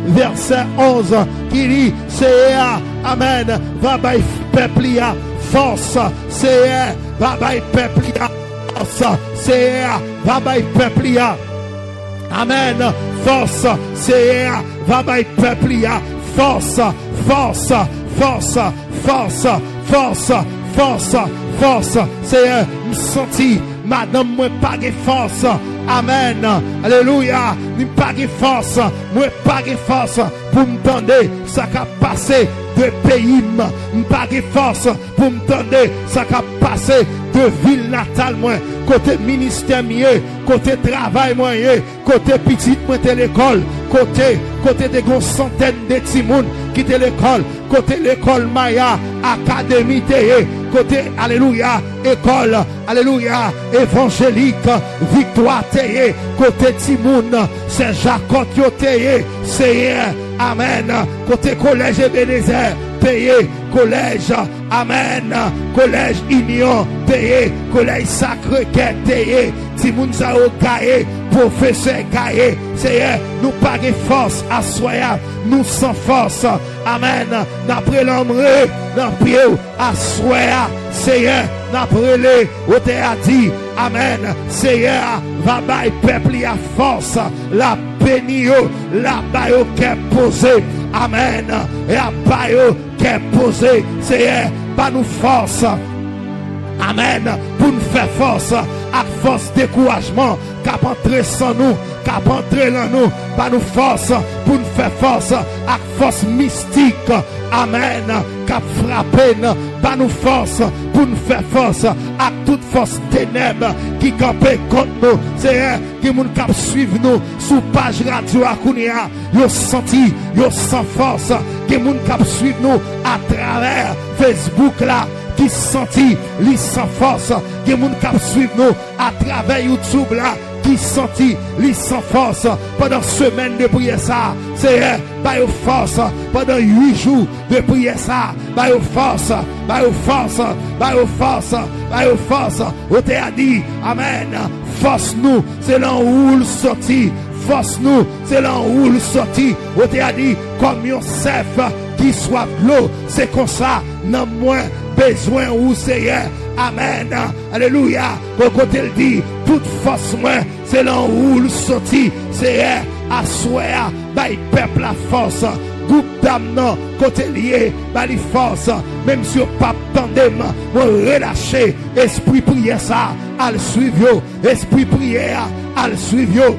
Speaker 3: verset 11, qui dit, Seigneur, amen, va bailler peuple, force, Seigneur, va bailler peuple, force, Seigneur, va bailler peuple, amen, force, Seigneur, va bailler peuple, force, force, force, force, force, force, force, Seigneur, me senti, madame, moi pas de force, amen, alléluia, me pas de force, moi pas de force, pour me tendre, ça qu'a passé de pays, me pas de force, pour me tendre, ça qu'a passé de ville natale, moi, côté ministère, côté travail, moi, côté petite, moi, l'école, côté de grosses centaines de timounes qui étaient l'école, côté l'école Maya, académie, côté, alléluia, école, alléluia, évangélique, victoire, côté Timoun, c'est Jacob, c'est amen, côté collège Ebenezer, payé, collège, amen, collège Union, payé, collège Sacré-Cœur, payé, Timoun Zao Gaé, professeur Gaé, Seigneur, nous pas de force à soi, nous sans force, amen, d'après l'homme, d'après à soi, Seigneur, d'après les, au théâtre, amen, Seigneur, va bailler peuple à force, la bénio, la baille au cœur posé, amen, et à bayo qui est posé, Seigneur, pas nous force, amen, pour nous faire force, à force découragement, cap entrer sans nous, cap entrer dans nous, pas nous force, pour nous faire force, à force mystique, amen, cap frapper, pas nous force, pour nous faire force, à toute force ténèbres qui campait contre nous, c'est qui moun cap suivre nous, sous page radio Akounia, yo senti, yo sans force, qui moun cap suivre nous, à travers Facebook là, qui senti, li sans force, qui moun cap suivre nous, à travers YouTube là, qui senti, li sans force, pendant semaine de prière ça, c'est by force, pendant 8 jours de prière ça, by force, by force, by force, by force, on t'a dit, amen, force nous, c'est là où le sorti, force nous, c'est là où le sorti, on t'a dit, comme Yosef, qui soit l'eau, c'est comme ça, non moins besoin ou Seigneur, amen, alléluia, pour côté le dit, toute force moins, c'est là où le sorti, Seigneur, à souhait, by peuple la force, groupe d'âme, côté lié, by les forces, même si au pape tandem, on relâcher, esprit prière ça, à le suivre, esprit prière, à le suivre.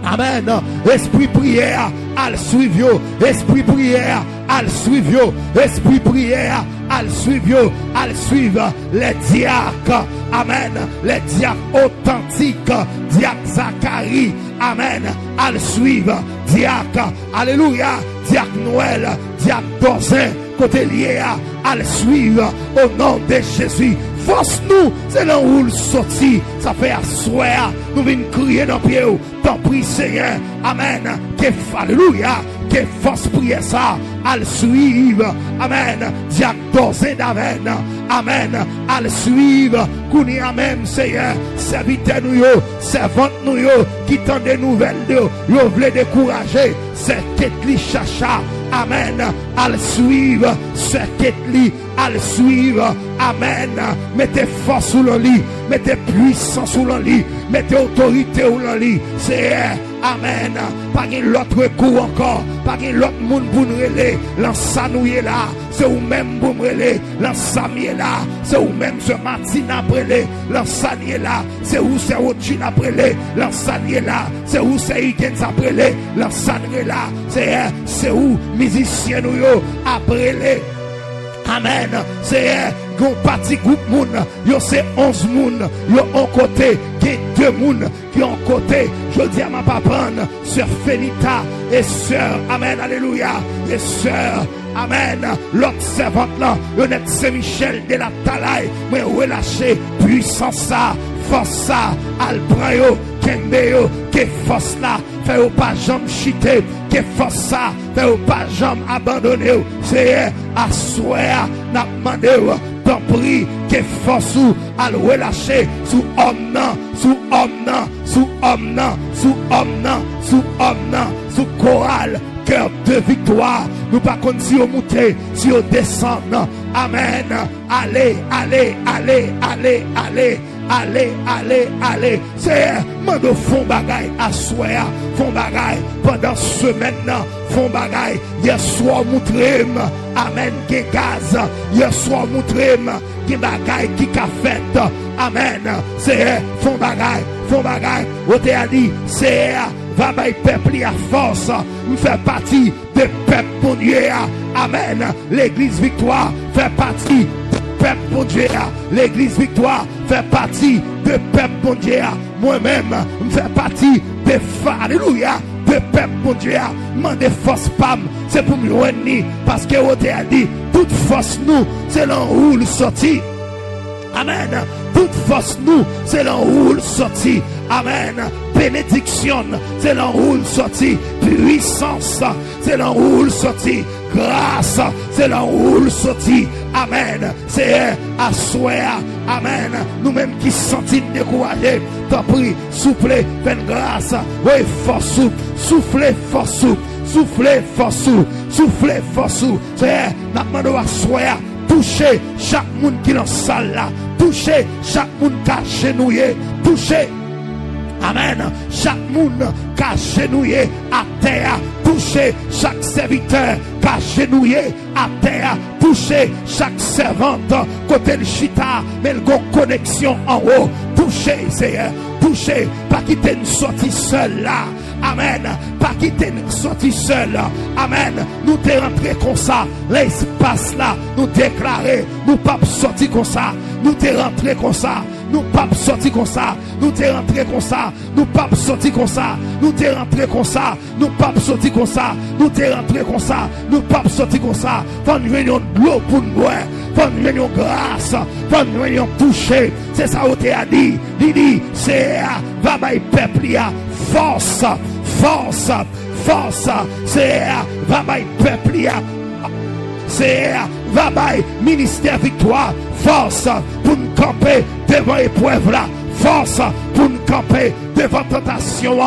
Speaker 3: Amen. Esprit prière, à le suivre. Esprit prière, à le suivre. Esprit prière, à le suivre. À le suivre. Les diacres. Amen. Les diacres authentiques. Diacre Zacharie. Amen. À le suivre. Diacre. Alléluia. Diacre Noël. Diacre Dorzin. Côté lié à le suivre. Au nom de Jésus. Force-nous, c'est là où le sorti, ça fait asseoir, nous venons crier dans le pied, t'en prie Seigneur, amen, que alléluia, que force prier ça, à le suivre, amen, diacre Dorzin d'amen, amen, à le suivre, qu'on y a même Seigneur, serviteur nous, servante nous, qui t'en des nouvelles de, yo voulez décourager, c'est qu'est-li chacha, amen, à le suivre, c'est qu'est-li, à le suivre, amen, mettez force sous le lit, mettez puissance sous le lit, mettez autorité sous le lit, c'est amen, pas l'autre recours encore, pas l'autre monde pour nous relayer, l'ensanouiller là, c'est ou même pour me relayer, l'ensamier là, c'est ou même ce matin après l'ensanier là, c'est où c'est Ochine après l'ensanier là, c'est où c'est Higgins après l'ensanier là, c'est où musicien nous après les. Amen. C'est un parti groupe moun. Yo c'est 11 moun. Yo en côté. Qui 2 moun qui en côté. Je dis à ma papa, sœur Félita et sœur. Amen. Alléluia. Et sœur. Amen. L'autre servante là. Honnête Saint-Michel de la Talaï. Mais relâché. Puissance ça. Force ça. Albrayo. Kembeyo. Que force là. Fait au pas jambe chité. Que force ça. Fait au pas jambe abandonné. C'est à souhait. N'a demandé. T'en prie. Que force ou. À le relâcher. Sous homme nan. Sous homme nan. Sous homme nan. Sous homme nan. Sous homme nan. Sous chorale. Cœur de victoire. Nous pas contre si on monte. Si on descend. Amen. Allez. Allez. Allez. Allez. Allez. Allez, allez, allez. C'est mando font bagaille à soir, font bagaille pendant semaine, font bagaille. Hier soir montré, amen, qui gaz. Hier soir montré, qui bagaille, qui qu'a fait. Amen. C'est font bagaille, font bagaille. On t'a dit, c'est va bailler peuple à force. Nous fait partie de peuple pour Dieu. Amen. L'église victoire fait partie peuple bon Dieu, l'église victoire fait partie de peuple bon Dieu. Moi-même, je fais partie de alléluia, de peuple bon Dieu. Mandez force pam, c'est pour me réunir parce que on t'a dit toute force nous, c'est là où le sorti. Amen. Toute force nous, c'est là où le sorti. Amen. Bénédiction, c'est là où le sorti. Puissance, c'est là où le sorti. Grâce, c'est là où le sorti. Amen. C'est à souhait. Amen. Nous-mêmes qui sentis découragés, t'en prie, soufflez, faites grâce. Oui, force, soufflez, force, soufflez, force, soufflez, force. C'est n'a demandé à souhait. Touchez chaque monde qui est dans la salle là. Touchez chaque monde qui est agenouillé. Touchez. Amen. Chaque monde qui a genouillé à terre, toucher chaque serviteur qui a genouillé à terre, toucher chaque servante côté le chita, mais le connexion en haut, toucher Seigneur, toucher, pas quitter une sortie seule là. Amen. Pas quitter une sortie seule. Amen. Nous t'es rentré comme ça. L'espace là, nous déclarer, nous pas sortir comme ça. Nous t'es rentré comme ça. Nous pas sortir comme ça. Nous t'es rentré comme ça. Nous pas sortir comme ça. Nous t'es rentré comme ça. Nous pas sortir comme ça. Nous t'es rentré comme ça. Nous pas sortir comme ça. Faut nous venir de l'eau pour nous boire. Faut nous venir grâce. Faut nous venir toucher. C'est ça où t'es a dit. Il dit, c'est va bailler peuple ya. Force, force, force, c'est va bailler peuple ya. C'est va bailler ministère victoire. Force pour nous camper devant épreuve là. Force pour nous camper devant tentation.